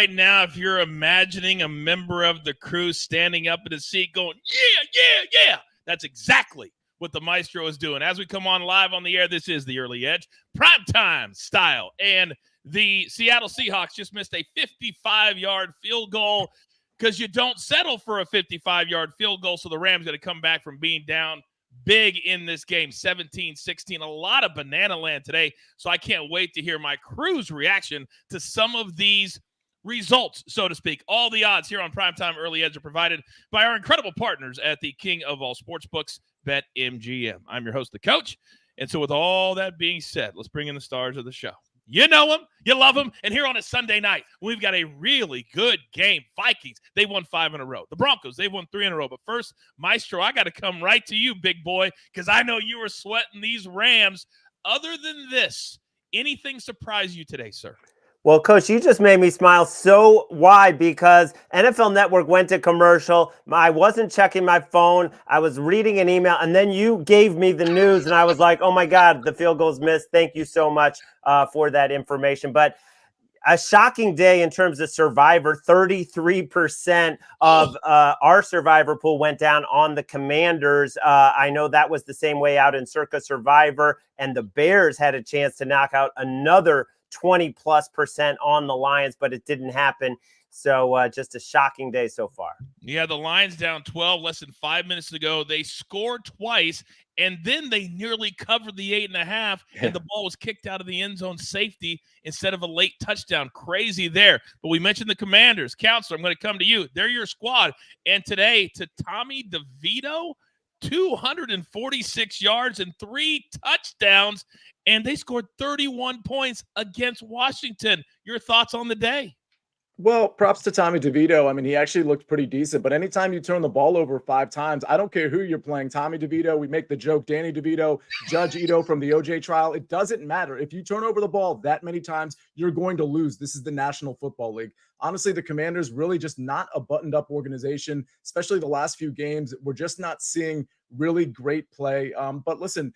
right now, if you're imagining a member of the crew standing up in his seat going, yeah, that's exactly what the maestro is doing. As we come on live on the air, this is the Early Edge, primetime style. And the Seattle Seahawks just missed a 55-yard field goal because you don't settle for a 55-yard field goal, so the Rams got to come back from being down big in this game, 17-16. A lot of banana land today, so I can't wait to hear my crew's reaction to some of these results, so to speak. All the odds here on Primetime Early Edge are provided by our incredible partners at the king of all sportsbooks, BetMGM. I'm your host, the Coach, and so with all that being said, let's bring in the stars of the show. You know them, you love them, and here on a Sunday night, we've got a really good game. Vikings, they won 5 in a row. The Broncos, they've won 3 in a row. But first, Maestro, I got to come right to you, big boy, because I know you were sweating these Rams. Other than this, anything surprise you today, sir? Well, Coach, you just made me smile so wide because NFL Network went to commercial. I wasn't checking my phone. I was reading an email, and then you gave me the news, and I was like, oh, my God, the field goal's missed. Thank you so much for that information. But a shocking day in terms of Survivor. 33% of our Survivor pool went down on the Commanders. I know that was the same way out in Circa Survivor, and the Bears had a chance to knock out another 20+% on the Lions, but it didn't happen. So just a shocking day so far. Yeah, the Lions down 12, less than 5 minutes to go. They scored twice, and then they nearly covered the 8.5, and the ball was kicked out of the end zone safety instead of a late touchdown. Crazy there. But we mentioned the Commanders. Counselor, I'm going to come to you. They're your squad. And today, to Tommy DeVito, 246 yards and 3 touchdowns, and they scored 31 points against Washington. Your thoughts on the day? Well, props to Tommy DeVito. I mean, he actually looked pretty decent, but anytime you turn the ball over 5 times, I don't care who you're playing, Tommy DeVito, we make the joke, Danny DeVito, Judge Ito from the OJ trial. It doesn't matter. If you turn over the ball that many times, you're going to lose. This is the National Football League. Honestly, the Commanders really just not a buttoned-up organization, especially the last few games. We're just not seeing really great play. But listen,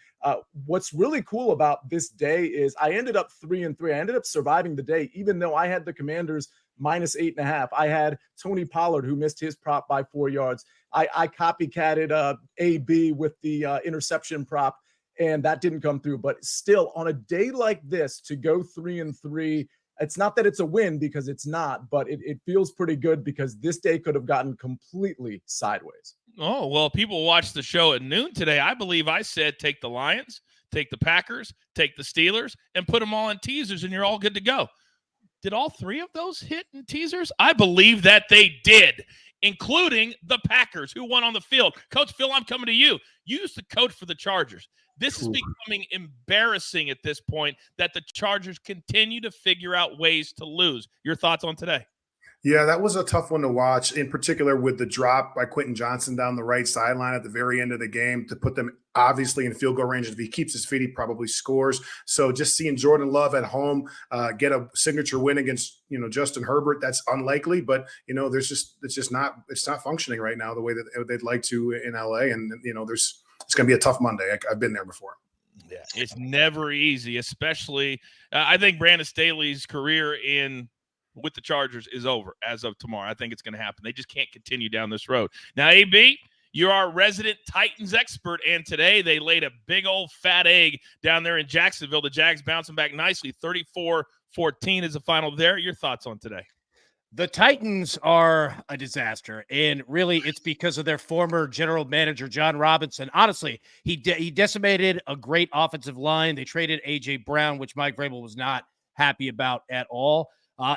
what's really cool about this day is I ended up 3-3. I ended up surviving the day, even though I had the Commanders minus 8.5. I had Tony Pollard, who missed his prop by 4 yards. I copycatted AB with the interception prop, and that didn't come through. But still, on a day like this, to go 3-3, it's not that it's a win, because it's not, but it feels pretty good because this day could have gotten completely sideways. Oh, well, people watched the show at noon today. I believe I said take the Lions, take the Packers, take the Steelers, and put them all in teasers, and you're all good to go. Did all 3 of those hit in teasers? I believe that they did, including the Packers, who won on the field. Coach Phil, I'm coming to you. You used to coach for the Chargers. This is becoming embarrassing at this point that the Chargers continue to figure out ways to lose. Your thoughts on today? Yeah, that was a tough one to watch, in particular with the drop by Quentin Johnson down the right sideline at the very end of the game to put them obviously in field goal range. If he keeps his feet, he probably scores. So just seeing Jordan Love at home get a signature win against, Justin Herbert, that's unlikely. But, it's not functioning right now the way that they'd like to in LA. And, it's going to be a tough Monday. I've been there before. Yeah, it's never easy, especially I think Brandon Staley's career with the Chargers is over as of tomorrow. I think it's going to happen. They just can't continue down this road. Now, AB, you're our resident Titans expert, and today they laid a big old fat egg down there in Jacksonville. The Jags bouncing back nicely. 34-14 is the final there. Your thoughts on today? The Titans are a disaster, and really it's because of their former general manager, John Robinson. Honestly, he decimated a great offensive line. They traded A.J. Brown, which Mike Vrabel was not happy about at all.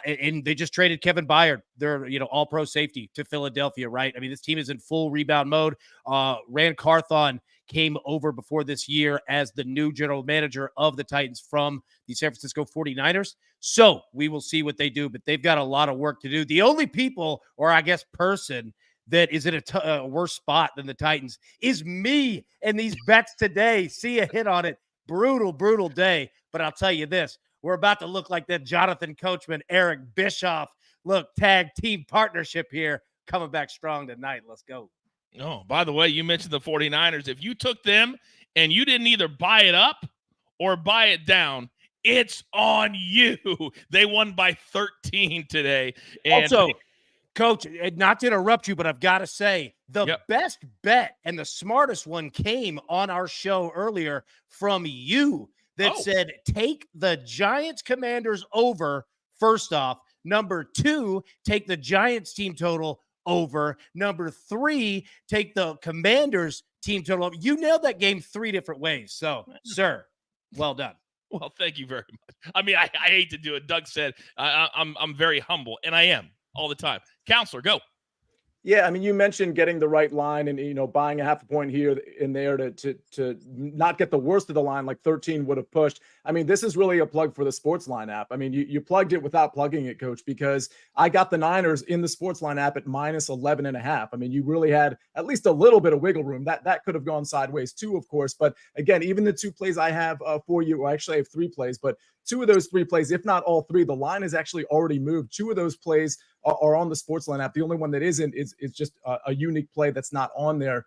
And they just traded Kevin Byard, their all-pro safety, to Philadelphia, right? I mean, this team is in full rebound mode. Rand Carthon came over before this year as the new general manager of the Titans from the San Francisco 49ers. So we will see what they do, but they've got a lot of work to do. The only people, or I guess person, that is in a worse spot than the Titans is me and these bets today. See a hit on it. Brutal day. But I'll tell you this. We're about to look like that Jonathan Coachman, Eric Bischoff, tag team partnership here, coming back strong tonight. Let's go. Oh, by the way, you mentioned the 49ers. If you took them and you didn't either buy it up or buy it down, It's on you. They won by 13 today. And Also, Coach, not to interrupt you, but I've got to say the Yep. best bet and the smartest one came on our show earlier from you that said, take the Giants Commanders over first off. Number 2, take the Giants team total over. Number 3, take the Commanders team total over. You nailed that game 3 different ways. So, sir, well done. well, thank you very much. I mean, I hate to do it. Doug said I'm very humble, and I am all the time. Counselor, go. Yeah, I mean, you mentioned getting the right line and, buying a half a point here and there to not get the worst of the line like 13 would have pushed. I mean, this is really a plug for the SportsLine app. I mean, you plugged it without plugging it, Coach, because I got the Niners in the SportsLine app at minus 11.5. I mean, you really had at least a little bit of wiggle room. That could have gone sideways too, of course. But again, even the 2 plays I have for you, or actually I have 3 plays, but 2 of those 3 plays, if not all 3, the line has actually already moved. 2 of those plays are on the SportsLine app. The only one that isn't is just a unique play that's not on there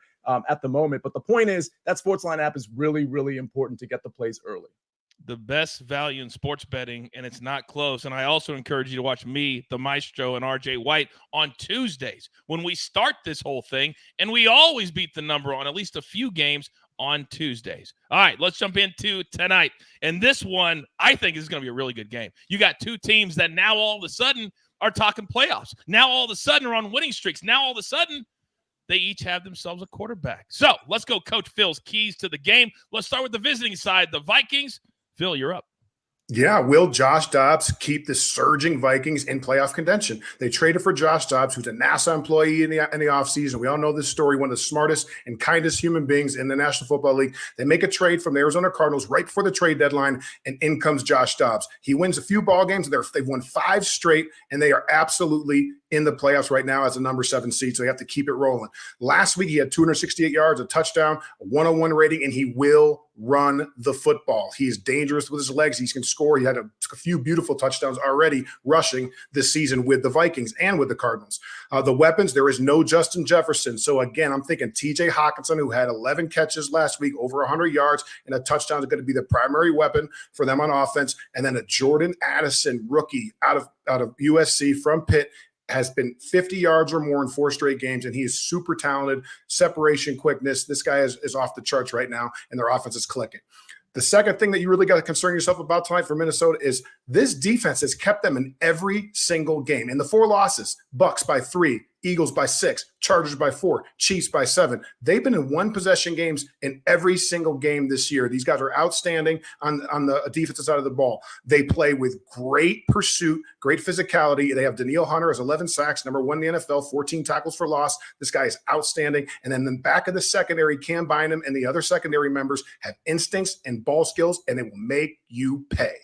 at the moment. But the point is that SportsLine app is really, really important to get the plays early. The best value in sports betting, and it's not close. And I also encourage you to watch me, the Maestro, and RJ White on Tuesdays when we start this whole thing. And we always beat the number on at least a few games on Tuesdays. All right, let's jump into tonight. And this one, I think, is going to be a really good game. You got 2 teams that now all of a sudden are talking playoffs. Now all of a sudden are on winning streaks. Now all of a sudden they each have themselves a quarterback. So let's go Coach Phil's keys to the game. Let's start with the visiting side, the Vikings. Phil, you're up. Yeah, will Josh Dobbs keep the surging Vikings in playoff contention? They traded for Josh Dobbs, who's a NASA employee in the offseason. We all know this story, one of the smartest and kindest human beings in the National Football League. They make a trade from the Arizona Cardinals right before the trade deadline, and in comes Josh Dobbs. He wins a few ball games. They've won 5 straight, and they are absolutely in the playoffs right now as a number 7 seed, so you have to keep it rolling. Last week, he had 268 yards, a touchdown, a 101 rating, and he will run the football. He is dangerous with his legs. He can score. He had a few beautiful touchdowns already rushing this season with the Vikings and with the Cardinals. The weapons, there is no Justin Jefferson. So again, I'm thinking TJ Hawkinson, who had 11 catches last week, over 100 yards, and a touchdown is going to be the primary weapon for them on offense. And then a Jordan Addison rookie out of USC from Pitt, has been 50 yards or more in 4 straight games, and he is super talented, separation, quickness. This guy is off the charts right now, and their offense is clicking. The second thing that you really got to concern yourself about tonight for Minnesota is this defense has kept them in every single game. In the 4 losses, Bucks by 3, Eagles by 6, Chargers by 4, Chiefs by 7. They've been in 1-possession games in every single game this year. These guys are outstanding on the defensive side of the ball. They play with great pursuit, great physicality. They have Danielle Hunter has 11 sacks, number 1 in the NFL, 14 tackles for loss. This guy is outstanding. And then the back of the secondary, Cam Bynum and the other secondary members have instincts and ball skills, and they will make you pay.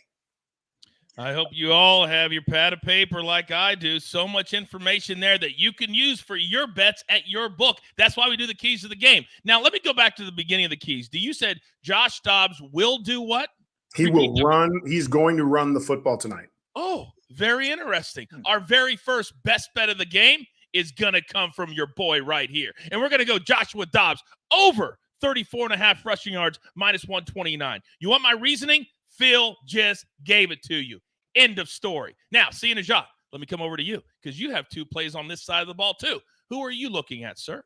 I hope you all have your pad of paper like I do. So much information there that you can use for your bets at your book. That's why we do the keys to the game. Now, let me go back to the beginning of the keys. You said Josh Dobbs will do what? He will run. He's going to run the football tonight. Oh, very interesting. Our very first best bet of the game is going to come from your boy right here. And we're going to go Joshua Dobbs over 34.5 rushing yards, minus 129. You want my reasoning? Phil just gave it to you. End of story. Now, seeing as Jacques, let me come over to you because you have 2 plays on this side of the ball too. Who are you looking at, sir?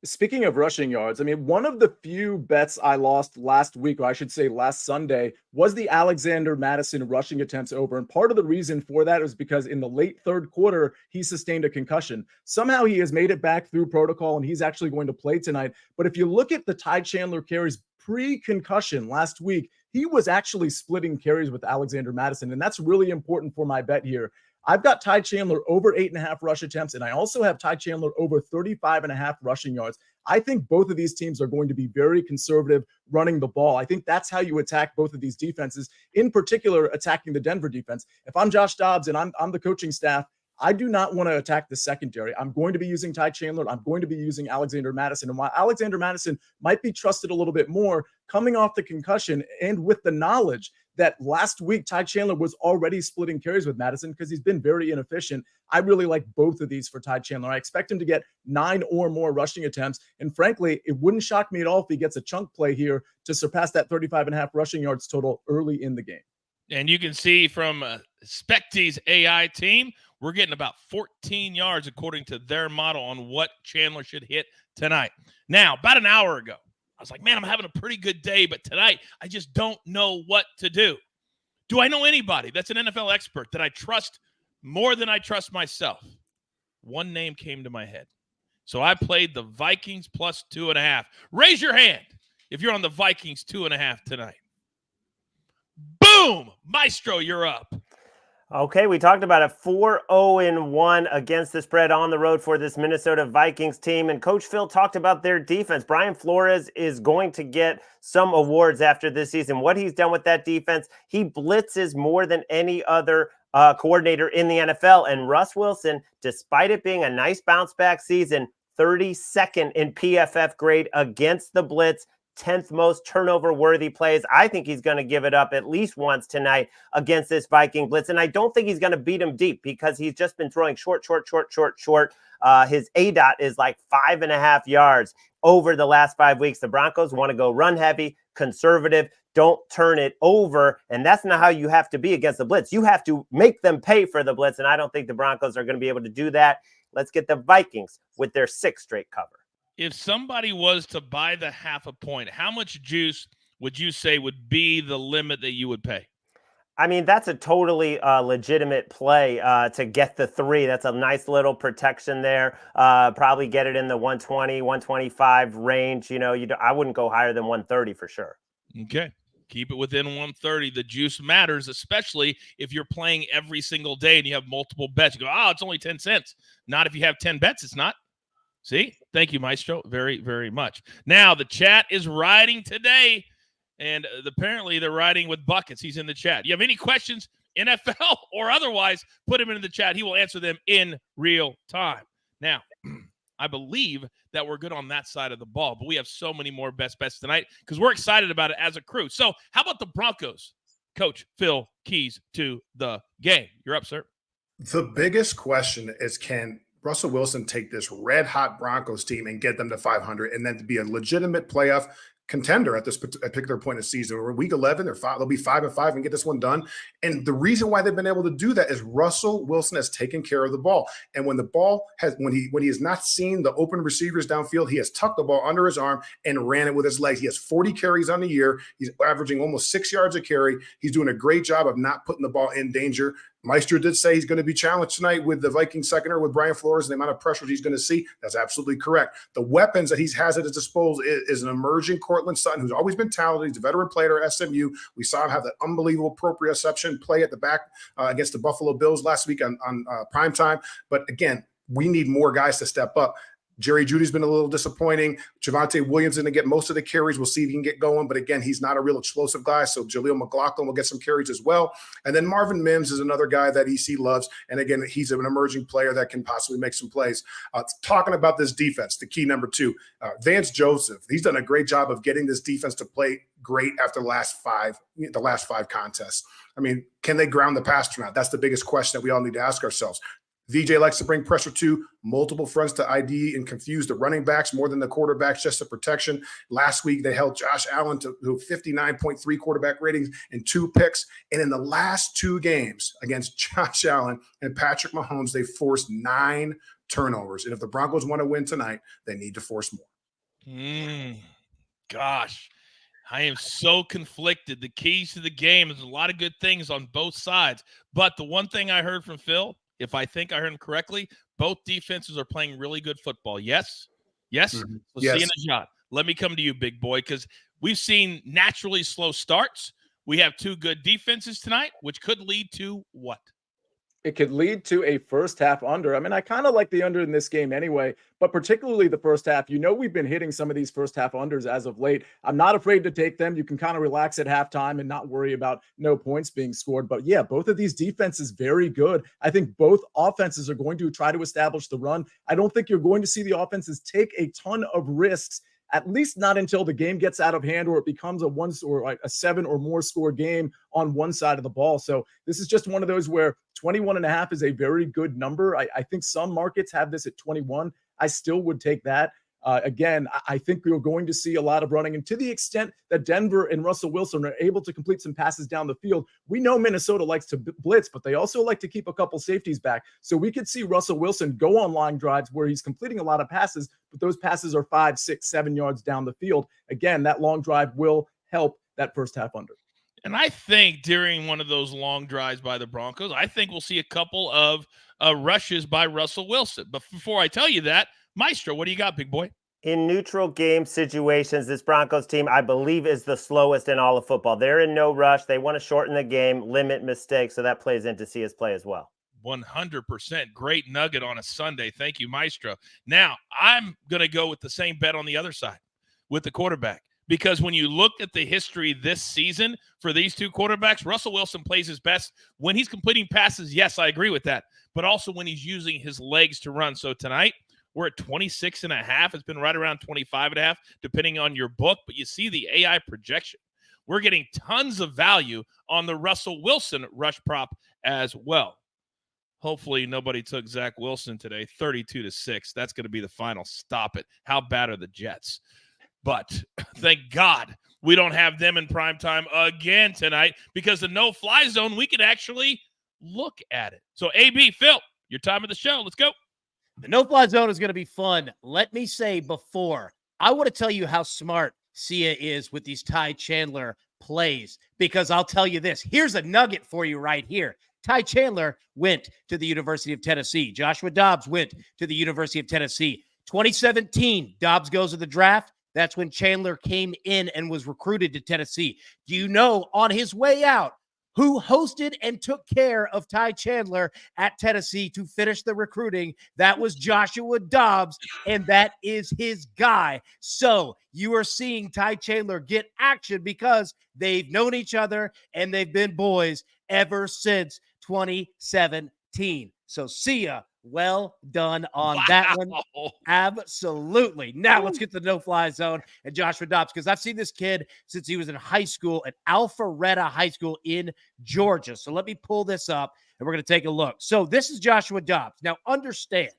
Speaking of rushing yards, I mean, one of the few bets I lost last week, or I should say last Sunday, was the Alexander Mattison rushing attempts over. And part of the reason for that was because in the late 3rd quarter, he sustained a concussion. Somehow he has made it back through protocol, and he's actually going to play tonight. But if you look at the Ty Chandler carries pre-concussion last week, he was actually splitting carries with Alexander Mattison. And that's really important for my bet here. I've got Ty Chandler over 8.5 rush attempts, and I also have Ty Chandler over 35.5 rushing yards. I think both of these teams are going to be very conservative running the ball. I think that's how you attack both of these defenses, in particular attacking the Denver defense. If I'm Josh Dobbs and I'm the coaching staff, I do not want to attack the secondary. I'm going to be using Ty Chandler. I'm going to be using Alexander Mattison. And while Alexander Mattison might be trusted a little bit more coming off the concussion and with the knowledge that last week Ty Chandler was already splitting carries with Mattison because he's been very inefficient, I really like both of these for Ty Chandler. I expect him to get 9 or more rushing attempts. And frankly, it wouldn't shock me at all if he gets a chunk play here to surpass that 35.5 rushing yards total early in the game. And you can see from Specty's AI team, we're getting about 14 yards according to their model on what Chandler should hit tonight. Now, about an hour ago, I was like, man, I'm having a pretty good day, but tonight I just don't know what to do. Do I know anybody that's an NFL expert that I trust more than I trust myself? One name came to my head. So I played the Vikings plus 2.5. Raise your hand if you're on the Vikings 2.5 tonight. Boom! Maestro, you're up. Okay, we talked about it. 4-0-1 against the spread on the road for this Minnesota Vikings team. And Coach Phil talked about their defense. Brian Flores is going to get some awards after this season. What he's done with that defense, he blitzes more than any other coordinator in the NFL. And Russ Wilson, despite it being a nice bounce back season, 32nd in PFF grade against the blitz, 10th most turnover-worthy plays. I think he's going to give it up at least once tonight against this Viking blitz, and I don't think he's going to beat him deep because he's just been throwing short. His ADOT is like 5.5 yards over the last 5 weeks. The Broncos want to go run heavy, conservative, don't turn it over, and that's not how you have to be against the blitz. You have to make them pay for the blitz, and I don't think the Broncos are going to be able to do that. Let's get the Vikings with their 6th straight cover. If somebody was to buy the 0.5 point, how much juice would you say would be the limit that you would pay? I mean, that's a totally legitimate play to get the 3. That's a nice little protection there. Probably get it in the 120, 125 range. I wouldn't go higher than 130 for sure. Okay. Keep it within 130. The juice matters, especially if you're playing every single day and you have multiple bets. You go, it's only 10 cents. Not if you have 10 bets, it's not. See? Thank you, Maestro, very, very much. Now, the chat is riding today, and apparently they're riding with buckets. He's in the chat. You have any questions, NFL or otherwise, put him in the chat. He will answer them in real time. Now, I believe that we're good on that side of the ball, but we have so many more best bets tonight because we're excited about it as a crew. So how about the Broncos? Coach Phil, keys to the game. You're up, sir. The biggest question is, can Russell Wilson take this red-hot Broncos team and get them to 500 and then to be a legitimate playoff contender at this particular point of season? Or week 11, they'll be 5-5 and get this one done. And the reason why they've been able to do that is Russell Wilson has taken care of the ball. And when the ball has, when he has not seen the open receivers downfield, he has tucked the ball under his arm and ran it with his legs. He has 40 carries on the year. He's averaging almost 6 yards a carry. He's doing a great job of not putting the ball in danger. Maestro did say he's going to be challenged tonight with the Vikings secondary with Brian Flores and the amount of pressure he's going to see. That's absolutely correct. The weapons that he has at his disposal is an emerging Cortland Sutton, who's always been talented. He's a veteran player at SMU. We saw him have that unbelievable proprioception play at the back against the Buffalo Bills last week on primetime. But again, we need more guys to step up. Jerry Jeudy's been a little disappointing. Javonte Williams is going to get most of the carries. We'll see if he can get going. But again, he's not a real explosive guy. So Jaleel McLaughlin will get some carries as well. And then Marvin Mims is another guy that EC loves. And again, he's an emerging player that can possibly make some plays. Talking about this defense, the key number 2, Vance Joseph. He's done a great job of getting this defense to play great after the last 5 contests. I mean, can they ground the pass or not? That's the biggest question that we all need to ask ourselves. VJ likes to bring pressure to multiple fronts to ID and confuse the running backs more than the quarterbacks just for protection. Last week, they held Josh Allen to 59.3 quarterback ratings and 2 picks. And in the last 2 games against Josh Allen and Patrick Mahomes, they forced 9 turnovers. And if the Broncos want to win tonight, they need to force more. Gosh, I am so conflicted. The keys to the game is a lot of good things on both sides. But the one thing I heard from Phil, if I think I heard him correctly, both defenses are playing really good football. Yes? Yes? Mm-hmm. Let's see in the shot. Let me come to you, big boy, because we've seen naturally slow starts. We have 2 good defenses tonight, which could lead to what? It could lead to a first half under. I mean, I kind of like the under in this game anyway, but particularly the first half. We've been hitting some of these first half unders as of late. I'm not afraid to take them. You can kind of relax at halftime and not worry about no points being scored. But yeah, both of these defenses very good. I think both offenses are going to try to establish the run. I don't think you're going to see the offenses take a ton of risks, at least not until the game gets out of hand or it becomes a 7 or more score game on one side of the ball. So this is just one of those where 21.5 is a very good number. I think some markets have this at 21. I still would take that. Again, I think we are going to see a lot of running. And to the extent that Denver and Russell Wilson are able to complete some passes down the field, we know Minnesota likes to blitz, but they also like to keep a couple safeties back. So we could see Russell Wilson go on long drives where he's completing a lot of passes, but those passes are 5, 6, 7 yards down the field. Again, that long drive will help that first half under. And I think during one of those long drives by the Broncos, I think we'll see a couple of rushes by Russell Wilson. But before I tell you that, Maestro, what do you got, big boy? In neutral game situations, this Broncos team, I believe, is the slowest in all of football. They're in no rush. They want to shorten the game, limit mistakes, so that plays into his play as well. 100%. Great nugget on a Sunday. Thank you, Maestro. Now, I'm going to go with the same bet on the other side with the quarterback. Because when you look at the history this season for these two quarterbacks, Russell Wilson plays his best when he's completing passes. Yes, I agree with that. But also when he's using his legs to run. So tonight, we're at 26.5. It's been right around 25.5, depending on your book. But you see the AI projection. We're getting tons of value on the Russell Wilson rush prop as well. Hopefully nobody took Zach Wilson today, 32-6. That's going to be the final. Stop it. How bad are the Jets? But thank God we don't have them in primetime again tonight, because the no-fly zone, we can actually look at it. So, AB, Phil, your time of the show. Let's go. The no-fly zone is going to be fun. Let me say before, I want to tell you how smart Sia is with these Ty Chandler plays, because I'll tell you this. Here's a nugget for you right here. Ty Chandler went to the University of Tennessee. Joshua Dobbs went to the University of Tennessee. 2017, Dobbs goes to the draft. That's when Chandler came in and was recruited to Tennessee. Do you know, on his way out, who hosted and took care of Ty Chandler at Tennessee to finish the recruiting? That was Joshua Dobbs, and that is his guy. So you are seeing Ty Chandler get action because they've known each other and they've been boys ever since 2017. So see ya. Well done on that one. Absolutely. Now let's get to the no-fly zone and Joshua Dobbs, because I've seen this kid since he was in high school at Alpharetta High School in Georgia. So let me pull this up and we're going to take a look. So this is Joshua Dobbs. Now understand,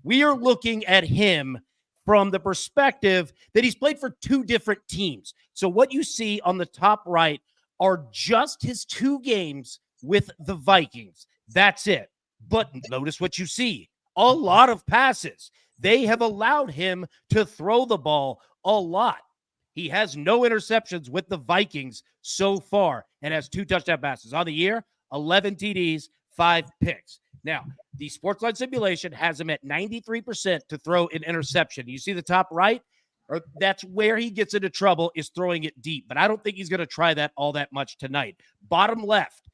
we are looking at him from the perspective that he's played for two different teams. So what you see on the top right are just his 2 games with the Vikings. That's it. But notice what you see. A lot of passes. They have allowed him to throw the ball a lot. He has no interceptions with the Vikings so far and has 2 touchdown passes. On the year, 11 TDs, 5 picks. Now, the SportsLine simulation has him at 93% to throw an interception. You see the top right? Or that's where he gets into trouble, is throwing it deep. But I don't think he's going to try that all that much tonight. Bottom left.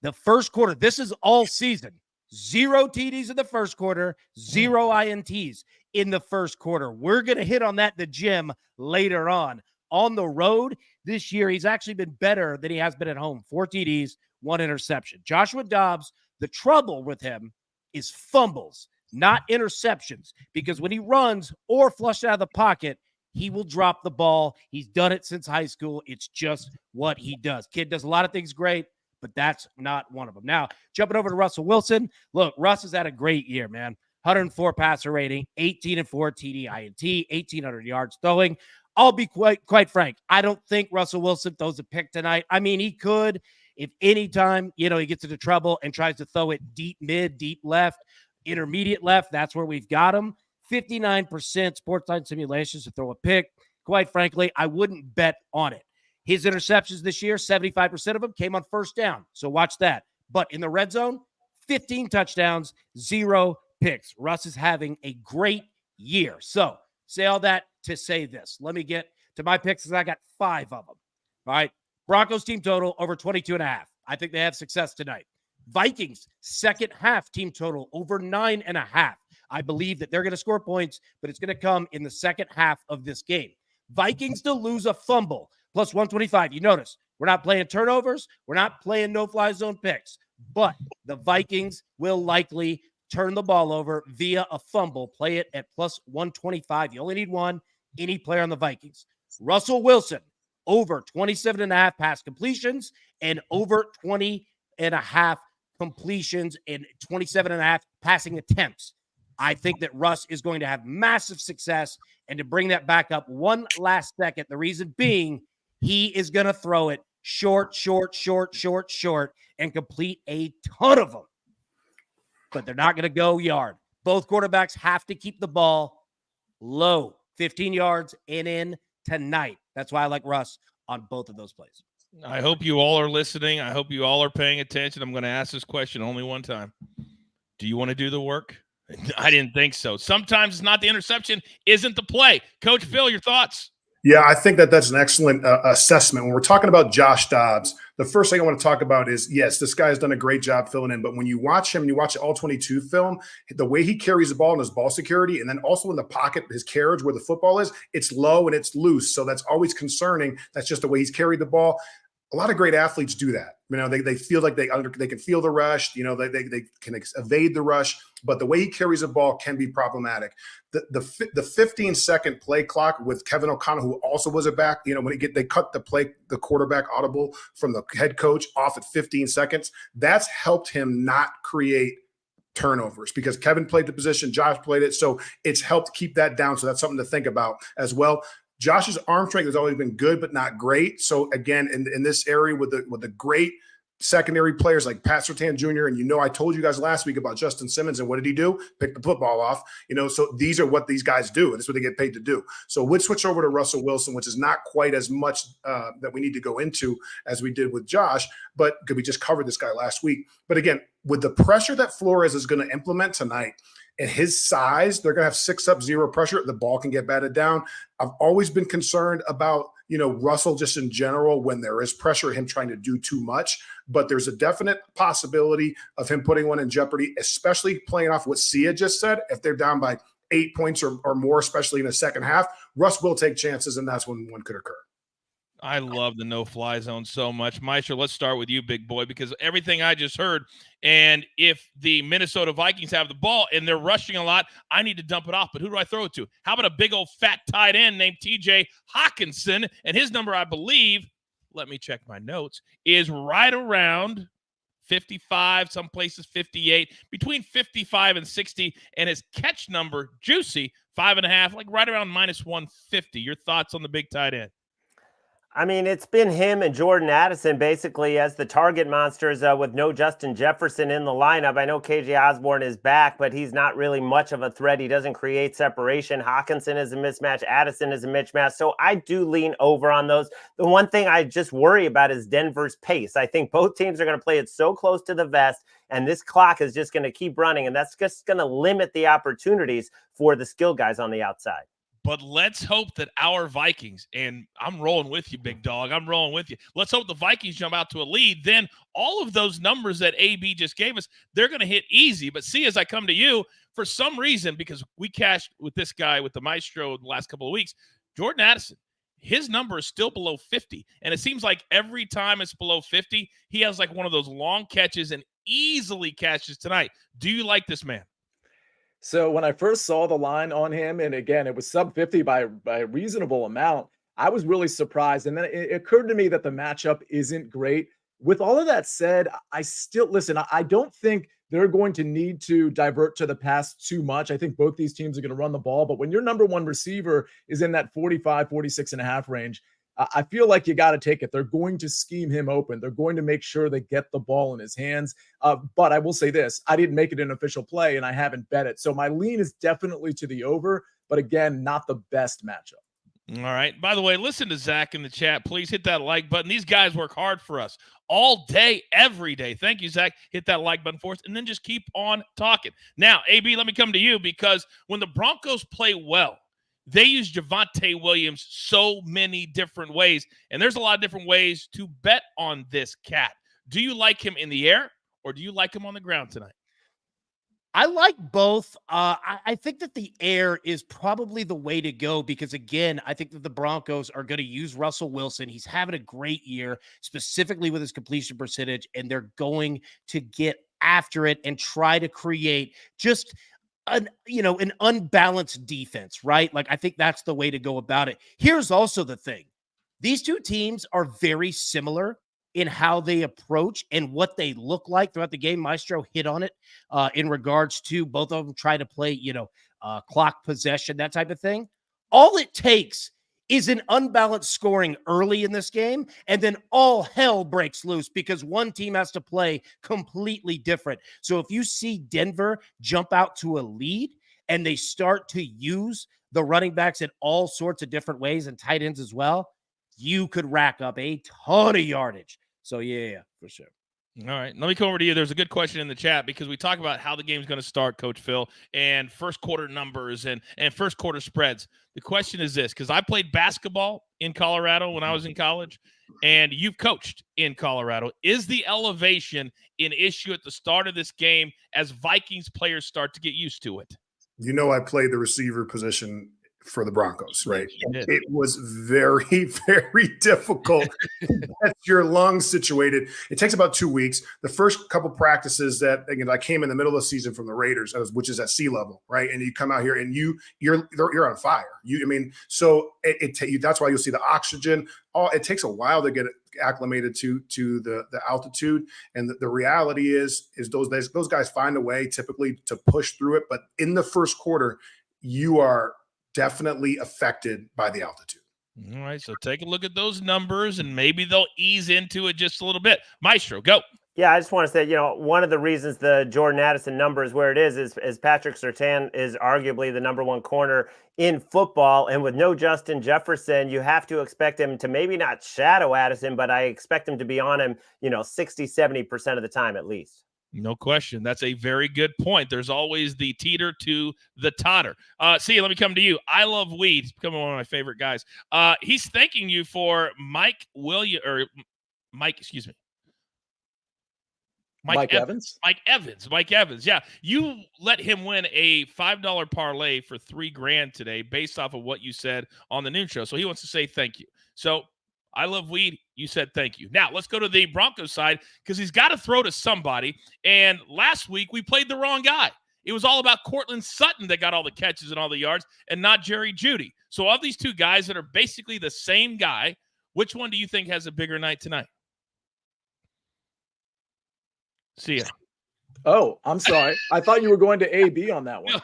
The first quarter, this is all season. 0 TDs in the first quarter, 0 INTs in the first quarter. We're going to hit on that in the gym later on. On the road this year, he's actually been better than he has been at home. 4 TDs, 1 interception. Joshua Dobbs, the trouble with him is fumbles, not interceptions, because when he runs or flushed out of the pocket, he will drop the ball. He's done it since high school. It's just what he does. Kid does a lot of things great, but that's not one of them. Now, jumping over to Russell Wilson. Look, Russ has had a great year, man. 104 passer rating, 18-4 TD INT, 1,800 yards throwing. I'll be quite frank. I don't think Russell Wilson throws a pick tonight. I mean, he could if anytime, he gets into trouble and tries to throw it deep mid, deep left, intermediate left. That's where we've got him. 59% SportsLine simulations to throw a pick. Quite frankly, I wouldn't bet on it. His interceptions this year, 75% of them came on first down. So watch that. But in the red zone, 15 touchdowns, 0 picks. Russ is having a great year. So say all that to say this. Let me get to my picks, because I got 5 of them. All right. Broncos team total over 22.5. I think they have success tonight. Vikings second half team total over 9.5. I believe that they're going to score points, but it's going to come in the second half of this game. Vikings to lose a fumble, plus 125. You notice we're not playing turnovers. We're not playing no-fly zone picks, but the Vikings will likely turn the ball over via a fumble. Play it at plus 125. You only need one. Any player on the Vikings. Russell Wilson, over 27.5 pass completions and over 20.5 completions and 27.5 passing attempts. I think that Russ is going to have massive success. And to bring that back up one last second, the reason being he is going to throw it short, and complete a ton of them. But they're not going to go yard. Both quarterbacks have to keep the ball low, 15 yards and in tonight. That's why I like Russ on both of those plays. I hope you all are listening. I hope you all are paying attention. I'm going to ask this question only one time. Do you want to do the work? I didn't think so. Sometimes it's not the interception, isn't the play. Coach Phil, your thoughts? Yeah, I think that's an excellent assessment. When we're talking about Josh Dobbs, the first thing I want to talk about is, yes, this guy has done a great job filling in. But when you watch him, you watch all 22 film, the way he carries the ball and his ball security, and then also in the pocket, his carriage where the football is, it's low and it's loose. So that's always concerning. That's just the way he's carried the ball. A lot of great athletes do that. You know, they feel like they can feel the rush. You know, they can evade the rush, but the way he carries the ball can be problematic. The 15-second play clock with Kevin O'Connell, who also was a back, you know, when they cut the quarterback audible from the head coach off at 15 seconds, that's helped him not create turnovers because Kevin played the position, Josh played it, so it's helped keep that down. So that's something to think about as well. Josh's arm strength has always been good, but not great. So again, in this area with the great secondary players like Pat Surtain Jr., and you know, I told you guys last week about Justin Simmons, and what did he do? Pick the football off. You know, so these are what these guys do, and this is what they get paid to do. So we'd switch over to Russell Wilson, which is not quite as much that we need to go into as we did with Josh, but because we just covered this guy last week. But again, with the pressure that Flores is going to implement tonight, and his size, they're going to have 6-up, 0 pressure. The ball can get batted down. I've always been concerned about, you know, Russell just in general when there is pressure, him trying to do too much. But there's a definite possibility of him putting one in jeopardy, especially playing off what Sia just said. If they're down by 8 points or more, especially in the second half, Russ will take chances, and that's when one could occur. I love the no-fly zone so much. Maestro, let's start with you, big boy, because everything I just heard, and if the Minnesota Vikings have the ball and they're rushing a lot, I need to dump it off. But who do I throw it to? How about a big old fat tight end named TJ Hawkinson? And his number, I believe, let me check my notes, is right around 55, some places 58, between 55 and 60. And his catch number, juicy, 5.5, like right around minus 150. Your thoughts on the big tight end? I mean, it's been him and Jordan Addison basically as the target monsters with no Justin Jefferson in the lineup. I know KJ Osborne is back, but he's not really much of a threat. He doesn't create separation. Hawkinson is a mismatch. Addison is a mismatch. So I do lean over on those. The one thing I just worry about is Denver's pace. I think both teams are going to play it so close to the vest, and this clock is just going to keep running, and that's just going to limit the opportunities for the skill guys on the outside. But let's hope that our Vikings, and I'm rolling with you, big dog. I'm rolling with you. Let's hope the Vikings jump out to a lead. Then all of those numbers that AB just gave us, they're going to hit easy. But see, as I come to you, for some reason, because we cashed with this guy, with the Maestro the last couple of weeks, Jordan Addison, his number is still below 50. And it seems like every time it's below 50, he has like one of those long catches and easily catches tonight. Do you like this man? So when I first saw the line on him, and again, it was sub 50 by a reasonable amount, I was really surprised. And then it occurred to me that the matchup isn't great. With all of that said, I still listen. I don't think they're going to need to divert to the pass too much. I think both these teams are going to run the ball. But when your number one receiver is in that 45, 46.5 range, I feel like you got to take it. They're going to scheme him open. They're going to make sure they get the ball in his hands. But I will say this, I didn't make it an official play and I haven't bet it. So my lean is definitely to the over, but again, not the best matchup. All right. By the way, listen to Zach in the chat. Please hit that like button. These guys work hard for us all day, every day. Thank you, Zach. Hit that like button for us and then just keep on talking. Now, AB, let me come to you because when the Broncos play well, they use Javonte Williams so many different ways, and there's a lot of different ways to bet on this cat. Do you like him in the air, or do you like him on the ground tonight? I like both. I think that the air is probably the way to go because, again, I think that the Broncos are going to use Russell Wilson. He's having a great year, specifically with his completion percentage, and they're going to get after it and try to create just an unbalanced defense, right? Like, I think that's the way to go about it. Here's also the thing. These two teams are very similar in how they approach and what they look like throughout the game. Maestro hit on it in regards to both of them trying to play, clock possession, that type of thing. All it takes is an unbalanced scoring early in this game, and then all hell breaks loose because one team has to play completely different. So if you see Denver jump out to a lead and they start to use the running backs in all sorts of different ways and tight ends as well, you could rack up a ton of yardage. So, yeah, for sure. All right. Let me come over to you. There's a good question in the chat because we talk about how the game's going to start, Coach Phil, and first quarter numbers and first quarter spreads. The question is this, because I played basketball in Colorado when I was in college, and you've coached in Colorado. Is the elevation an issue at the start of this game as Vikings players start to get used to it? I played the receiver position for the Broncos, right? It was very, very difficult to get your lungs situated. It takes about 2 weeks. The first couple practices that, again, I came in the middle of the season from the Raiders, which is at sea level, right? And you come out here and you're on fire. So that's why you'll see the oxygen. It takes a while to get acclimated to the altitude, and the reality is those guys find a way typically to push through it. But in the first quarter, you are definitely affected by the altitude. All right, so take a look at those numbers, and maybe they'll ease into it just a little bit. Maestro, go. Yeah, I just want to say, one of the reasons the Jordan Addison number is where it is Patrick Surtain is arguably the number one corner in football. And with no Justin Jefferson, you have to expect him to maybe not shadow Addison, but I expect him to be on him, 60, 70% of the time at least. No question. That's a very good point. There's always the teeter to the totter. See, let me come to you. I love Weed. He's becoming one of my favorite guys. He's thanking you for Mike Evans. Mike Evans. Yeah. You let him win a $5 parlay for $3,000 today based off of what you said on the noon show. So he wants to say thank you. So I love Weed. You said thank you. Now let's go to the Broncos side because he's got to throw to somebody. And last week we played the wrong guy. It was all about Courtland Sutton that got all the catches and all the yards and not Jerry Jeudy. So of these two guys that are basically the same guy, which one do you think has a bigger night tonight? See ya. Oh, I'm sorry. I thought you were going to A-B on that one.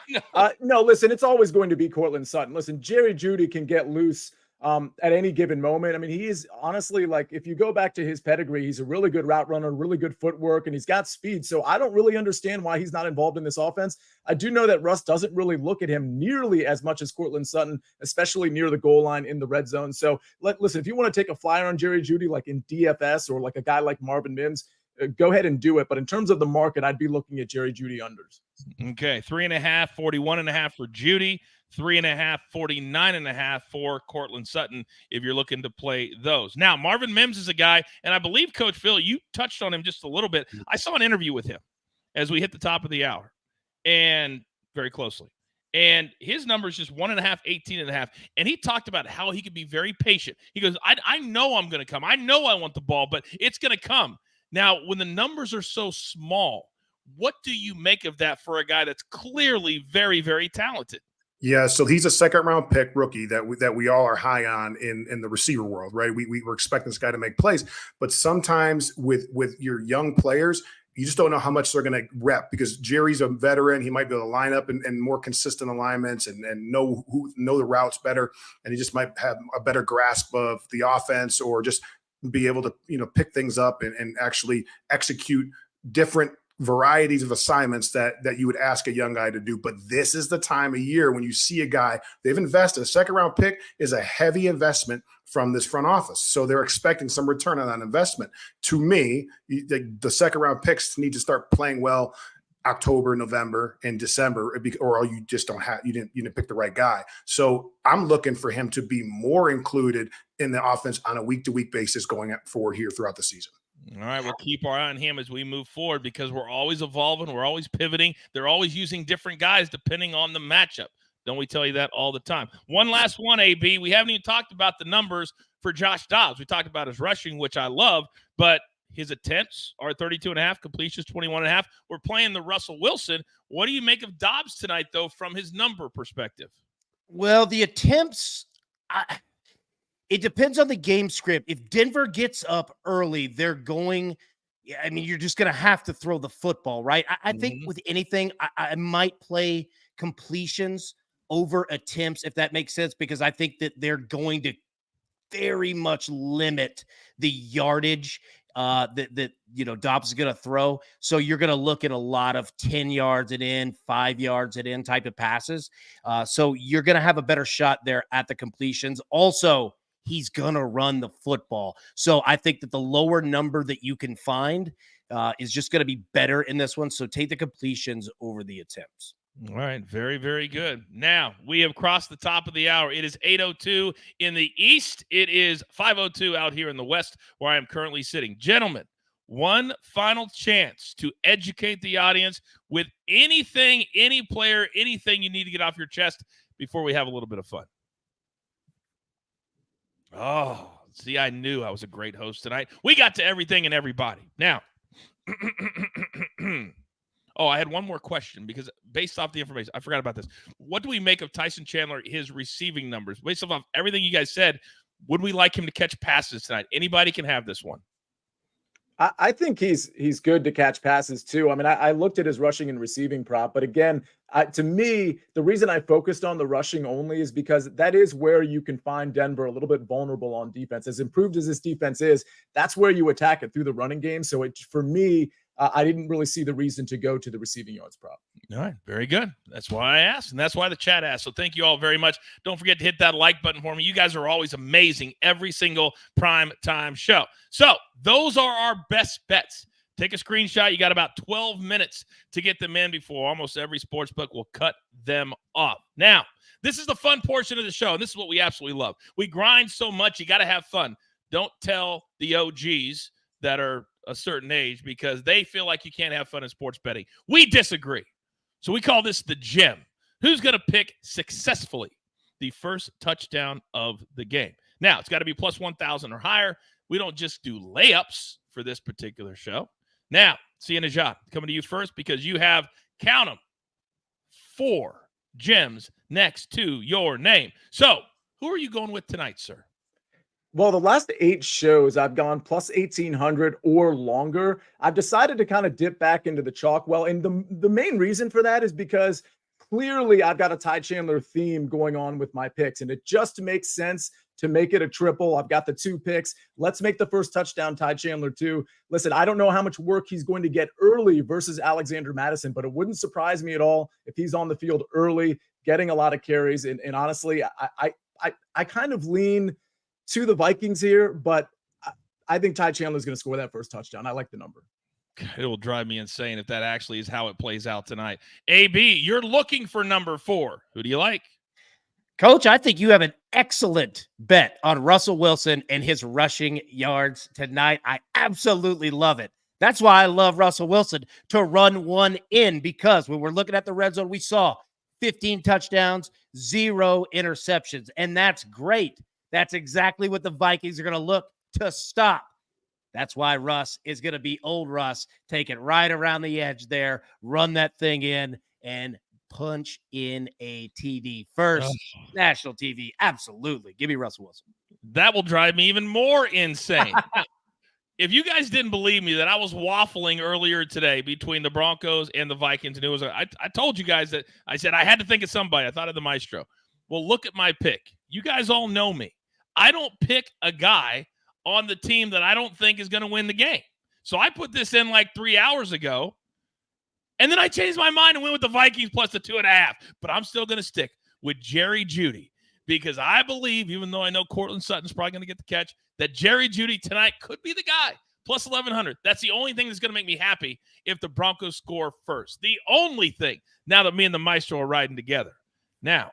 No, listen, it's always going to be Courtland Sutton. Listen, Jerry Jeudy can get loose at any given moment. I mean, he is honestly, like, if you go back to his pedigree, he's a really good route runner, really good footwork, and he's got speed. So I don't really understand why he's not involved in this offense. I do know that Russ doesn't really look at him nearly as much as Courtland Sutton, especially near the goal line in the red zone. So listen, if you want to take a flyer on Jerry Jeudy, like in DFS or like a guy like Marvin Mims, go ahead and do it. But in terms of the market, I'd be looking at Jerry Jeudy unders. Okay. 3.5, 41.5 for Jeudy. 3.5, 49.5 for Courtland Sutton if you're looking to play those. Now, Marvin Mims is a guy, and I believe, Coach Phil, you touched on him just a little bit. I saw an interview with him as we hit the top of the hour, and very closely. And his number is just 1.5, 18.5. And he talked about how he could be very patient. He goes, I know I'm going to come. I know I want the ball, but it's going to come. Now, when the numbers are so small, what do you make of that for a guy that's clearly very, very talented? Yeah, so he's a second-round pick rookie that we all are high on in the receiver world, right? We were expecting this guy to make plays, but sometimes with your young players, you just don't know how much they're going to rep because Jerry's a veteran. He might be able to line up in more consistent alignments and know the routes better, and he just might have a better grasp of the offense or just be able to pick things up and actually execute different varieties of assignments that you would ask a young guy to do. But this is the time of year when you see a guy, they've invested. A second round pick is a heavy investment from this front office. So they're expecting some return on that investment. To me, the second round picks need to start playing well October, November, and December, or you just you didn't pick the right guy. So I'm looking for him to be more included in the offense on a week-to-week basis going forward here throughout the season. All right, we'll keep our eye on him as we move forward because we're always evolving. We're always pivoting. They're always using different guys depending on the matchup. Don't we tell you that all the time? One last one, AB. We haven't even talked about the numbers for Josh Dobbs. We talked about his rushing, which I love, but his attempts are 32.5, completions 21.5. We're playing the Russell Wilson. What do you make of Dobbs tonight, though, from his number perspective? Well, the attempts, It depends on the game script. If Denver gets up early, they're going. I mean, you're just going to have to throw the football, right? I think with anything, I might play completions over attempts, if that makes sense, because I think that they're going to very much limit the yardage that Dobbs is going to throw. So you're going to look at a lot of 10 yards and in, 5 yards and in type of passes. So you're going to have a better shot there at the completions. Also, he's going to run the football. So I think that the lower number that you can find is just going to be better in this one. So take the completions over the attempts. All right. Very, very good. Now, we have crossed the top of the hour. It is 8:02 in the East. It is 5:02 out here in the West, where I am currently sitting. Gentlemen, one final chance to educate the audience with anything, any player, anything you need to get off your chest before we have a little bit of fun. Oh, see, I knew I was a great host tonight. We got to everything and everybody. Now, I had one more question because based off the information, I forgot about this. What do we make of Tyson Chandler, his receiving numbers? Based off everything you guys said, would we like him to catch passes tonight? Anybody can have this one. I think he's good to catch passes too. I mean, I looked at his rushing and receiving prop, but again, to me, the reason I focused on the rushing only is because that is where you can find Denver a little bit vulnerable on defense. As improved as this defense is, that's where you attack it through the running game. So for me, I didn't really see the reason to go to the receiving yards prop. All right. Very good. That's why I asked, and that's why the chat asked. So thank you all very much. Don't forget to hit that like button for me. You guys are always amazing every single prime time show. So those are our best bets. Take a screenshot. You got about 12 minutes to get them in before almost every sports book will cut them off. Now, this is the fun portion of the show, and this is what we absolutely love. We grind so much, you got to have fun. Don't tell the OGs that are a certain age because they feel like you can't have fun in sports betting. We disagree. So we call this the gem. Who's going to pick successfully the first touchdown of the game? Now, it's got to be plus 1,000 or higher. We don't just do layups for this particular show. Now, Sia Najat, coming to you first because you have, count them, 4 gems next to your name. So who are you going with tonight, sir? Well, the last 8 shows, I've gone plus 1,800 or longer. I've decided to kind of dip back into the chalk. Well, and the main reason for that is because clearly I've got a Ty Chandler theme going on with my picks, and it just makes sense to make it a triple. I've got the 2 picks. Let's make the first touchdown Ty Chandler too. Listen, I don't know how much work he's going to get early versus Alexander Madison, but it wouldn't surprise me at all if he's on the field early, getting a lot of carries. And honestly, I kind of lean to the Vikings here, but I think Ty Chandler is going to score that first touchdown. I like the number. It will drive me insane if that actually is how it plays out tonight. AB, you're looking for number 4. Who do you like? Coach, I think you have an excellent bet on Russell Wilson and his rushing yards tonight. I absolutely love it. That's why I love Russell Wilson to run one in, because when we're looking at the red zone, we saw 15 touchdowns, 0 interceptions, and that's great. That's exactly what the Vikings are going to look to stop. That's why Russ is going to be old Russ. Take it right around the edge there, run that thing in, and punch in a TD. First national TV. Absolutely. Give me Russell Wilson. That will drive me even more insane. If you guys didn't believe me that I was waffling earlier today between the Broncos and the Vikings, and it was I told you guys that I said I had to think of somebody. I thought of the Maestro. Well, look at my pick. You guys all know me. I don't pick a guy on the team that I don't think is going to win the game. So I put this in like 3 hours ago, and then I changed my mind and went with the Vikings plus the 2.5. But I'm still going to stick with Jerry Jeudy because I believe, even though I know Cortland Sutton's probably going to get the catch, that Jerry Jeudy tonight could be the guy. Plus 1,100. That's the only thing that's going to make me happy if the Broncos score first. The only thing, now that me and the Maestro are riding together. Now,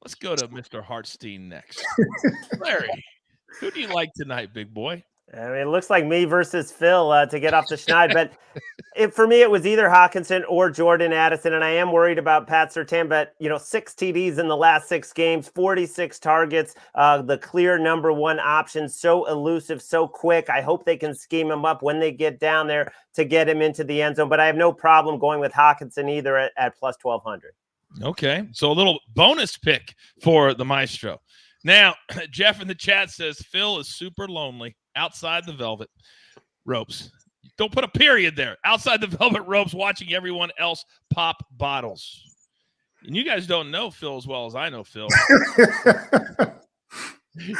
let's go to Mr. Hartstein next. Larry, who do you like tonight, big boy? I mean, it looks like me versus Phil to get off the schneid, but for me, it was either Hawkinson or Jordan Addison, and I am worried about Pat Surtain, but, 6 TDs in the last 6 games, 46 targets, the clear number 1 option, so elusive, so quick. I hope they can scheme him up when they get down there to get him into the end zone, but I have no problem going with Hawkinson either at plus 1,200. Okay, so a little bonus pick for the Maestro. Now, Jeff in the chat says Phil is super lonely outside the velvet ropes. Don't put a period there. Outside the velvet ropes, watching everyone else pop bottles. And you guys don't know Phil as well as I know Phil.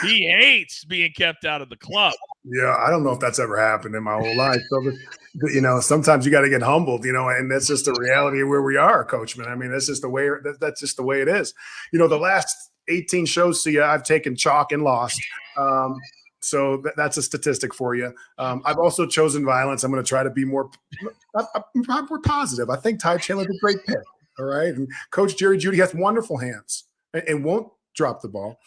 He hates being kept out of the club. Yeah, I don't know if that's ever happened in my whole life. So, sometimes you got to get humbled, and that's just the reality of where we are, Coachman. I mean, that's just the way it is. The last 18 shows, I've taken chalk and lost. So that's a statistic for you. I've also chosen violence. I'm going to try to be more positive. I think Ty Chandler's a great pick. All right. And Coach Jerry Jeudy has wonderful hands and won't drop the ball.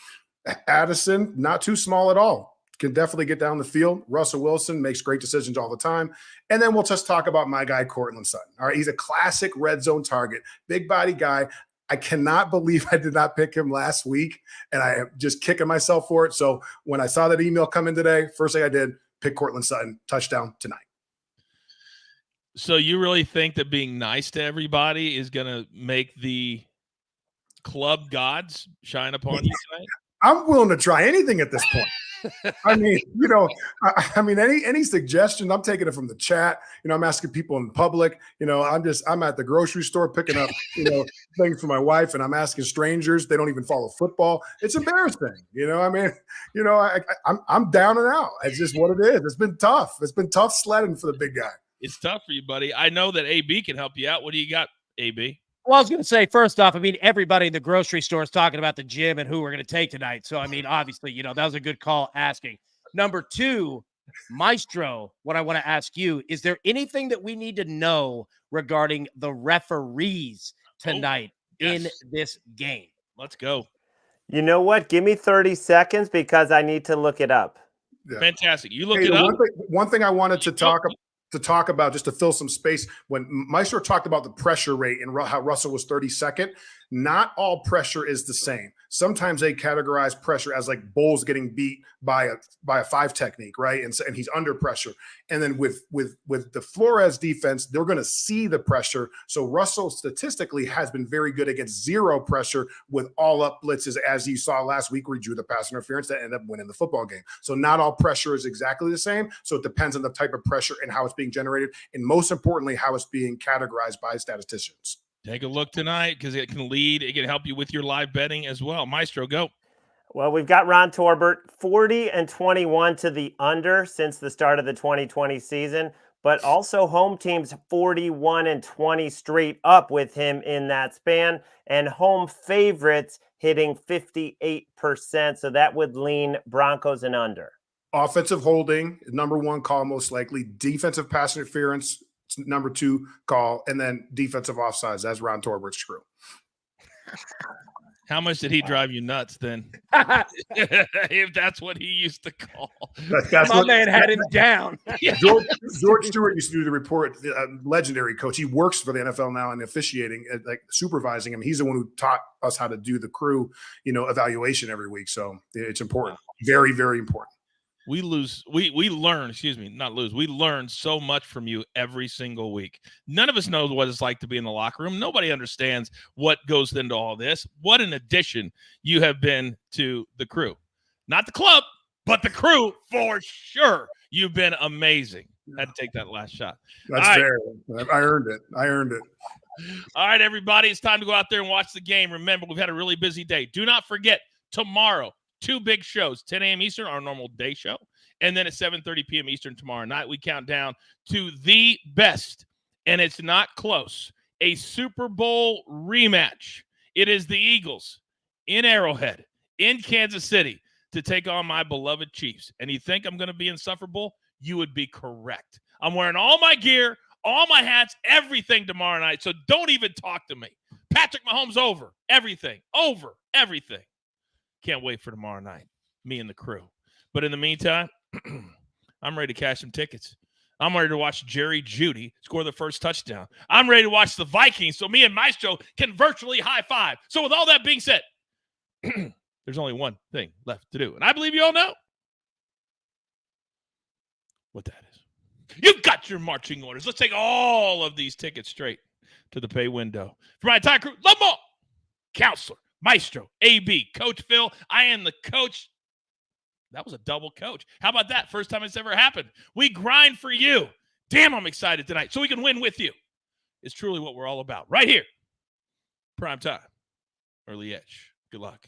Addison, not too small at all. Can definitely get down the field. Russell Wilson makes great decisions all the time. And then we'll just talk about my guy, Courtland Sutton. All right. He's a classic red zone target, big body guy. I cannot believe I did not pick him last week, and I am just kicking myself for it. So when I saw that email come in today, first thing I did, pick Courtland Sutton, touchdown tonight. So you really think that being nice to everybody is going to make the club gods shine upon you tonight? I'm willing to try anything at this point. I mean, any suggestion, I'm taking it from the chat. I'm asking people in public. I'm at the grocery store picking up, things for my wife, and I'm asking strangers. They don't even follow football. It's embarrassing. I'm down and out. It's just what it is. It's been tough. It's been tough sledding for the big guy. It's tough for you, buddy. I know that AB can help you out. What do you got, AB? Well, I was going to say, first off, everybody in the grocery store is talking about the gym and who we're going to take tonight. So, obviously, that was a good call asking. Number two, Maestro, what I want to ask you, is there anything that we need to know regarding the referees tonight in this game? Let's go. You know what? Give me 30 seconds because I need to look it up. Yeah. Fantastic. You look it up. One thing I wanted to talk about, just to fill some space, when Maestro talked about the pressure rate and how Russell was 32nd, not all pressure is the same. Sometimes they categorize pressure as like Bulls getting beat by a 5 technique, right? And he's under pressure. And then with the Flores defense, they're going to see the pressure. So Russell statistically has been very good against zero pressure with all up blitzes, as you saw last week where he drew the pass interference that ended up winning the football game. So not all pressure is exactly the same. So it depends on the type of pressure and how it's being generated. And most importantly, how it's being categorized by statisticians. Take a look tonight because it can help you with your live betting as well. Maestro, go. Well, we've got Ron Torbert 40-21 to the under since the start of the 2020 season, but also home teams 41-20 straight up with him in that span, and home favorites hitting 58%. So that would lean Broncos and under. Offensive holding, number one call most likely. Defensive pass interference, number 2 call, and then defensive offsides. That's Ron Torbert's crew. How much did he drive you nuts then? If that's what he used to call. My man had him down. George Stewart used to do the report, legendary coach. He works for the NFL now and officiating, like supervising him. He's the one who taught us how to do the crew, evaluation every week. So it's important. Very, very important. We learn so much from you every single week. None of us knows what it's like to be in the locker room. Nobody understands what goes into all this. What an addition you have been to the crew. Not the club, but the crew for sure. You've been amazing. I had to take that last shot. That's fair. I earned it. All right, everybody. It's time to go out there and watch the game. Remember, we've had a really busy day. Do not forget, tomorrow, 2 big shows, 10 a.m. Eastern, our normal day show. And then at 7:30 p.m. Eastern tomorrow night, we count down to the best, and it's not close, a Super Bowl rematch. It is the Eagles in Arrowhead, in Kansas City, to take on my beloved Chiefs. And you think I'm going to be insufferable? You would be correct. I'm wearing all my gear, all my hats, everything tomorrow night, so don't even talk to me. Patrick Mahomes over everything. Can't wait for tomorrow night, me and the crew. But in the meantime, I'm ready to cash some tickets. I'm ready to watch Jerry Jeudy score the first touchdown. I'm ready to watch the Vikings so me and Maestro can virtually high five. So with all that being said, there's only one thing left to do. And I believe you all know what that is. You've got your marching orders. Let's take all of these tickets straight to the pay window. For my entire crew, love them all. Counselor, Maestro, AB, Coach Phil. I am the coach. That was a double coach. How about that? First time it's ever happened. We grind for you. Damn, I'm excited tonight. So we can win with you. It's truly what we're all about. Right here. Prime time. Early Edge. Good luck.